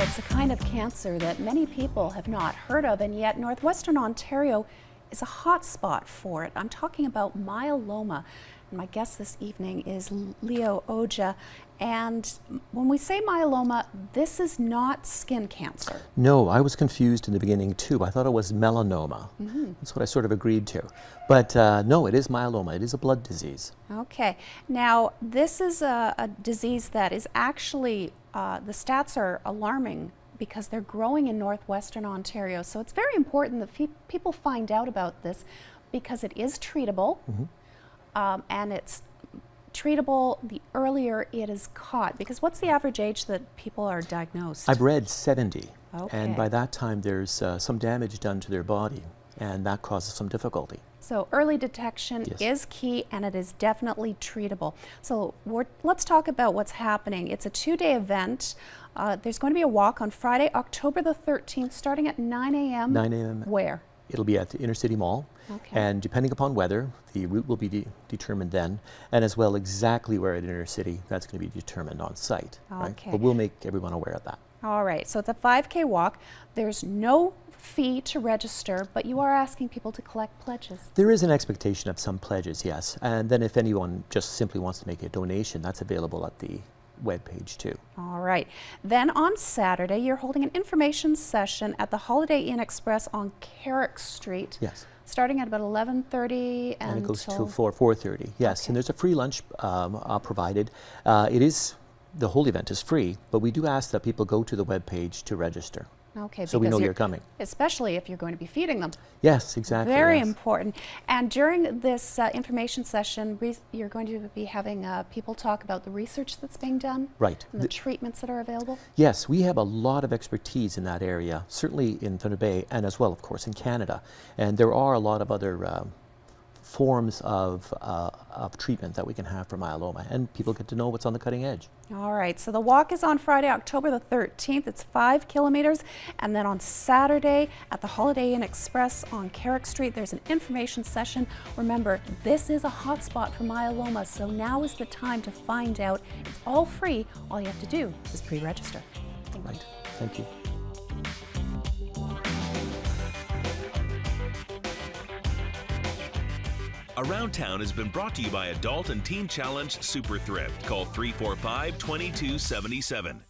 it's a kind of cancer that many people have not heard of, and yet Northwestern Ontario is a hot spot for it. I'm talking about myeloma. And my guest this evening is Leo Oja. And when we say myeloma, this is not skin cancer. No, I was confused in the beginning too. I thought it was melanoma. That's what I sort of agreed to. But no, it is myeloma. It is a blood disease. Okay. Now, this is a disease that is actually, the stats are alarming because they're growing in Northwestern Ontario. So it's very important that people find out about this because it is treatable. And it's treatable the earlier it is caught. Because what's the average age that people are diagnosed? I've read 70. Okay. And by that time, there's some damage done to their body, and that causes some difficulty. So early detection is key, and it is definitely treatable. So let's talk about what's happening. It's a 2-day event. There's going to be a walk on Friday, October the 13th, starting at 9 a.m. 9 a.m. Where? It'll be at the Inner City Mall. Okay. And depending upon weather, the route will be determined then, and as well exactly where at Inner City, that's going to be determined on site. Right? Okay. But we'll make everyone aware of that. All right, so it's a 5K walk. There's no fee to register, but you are asking people to collect pledges. There is an expectation of some pledges, yes. And then if anyone just simply wants to make a donation, that's available at the webpage too. All right. Then on Saturday, you're holding an information session at the Holiday Inn Express on Carrick Street. Yes. Starting at about 11:30 And it goes until to 4:30. Yes, Okay. and there's a free lunch provided. The whole event is free, but we do ask that people go to the webpage to register. Okay, So we know because you're coming. especially if you're going to be feeding them. Yes, exactly. Very yes. important. And during this information session, you're going to be having people talk about the research that's being done, Right. and the treatments that are available. Yes, we have a lot of expertise in that area, certainly in Thunder Bay and as well, of course, in Canada. And there are a lot of other forms of treatment that we can have for myeloma, and people get to know what's on the cutting edge. All right, so the walk is on Friday, October the 13th. It's 5 kilometers. And then on Saturday at the Holiday Inn Express on Carrick Street, there's an information session. Remember, this is a hotspot for myeloma, so now is the time to find out. It's all free. All you have to do is pre-register. Right. Thank you. Around Town has been brought to you by Adult and Teen Challenge Super Thrift. Call 345-2277.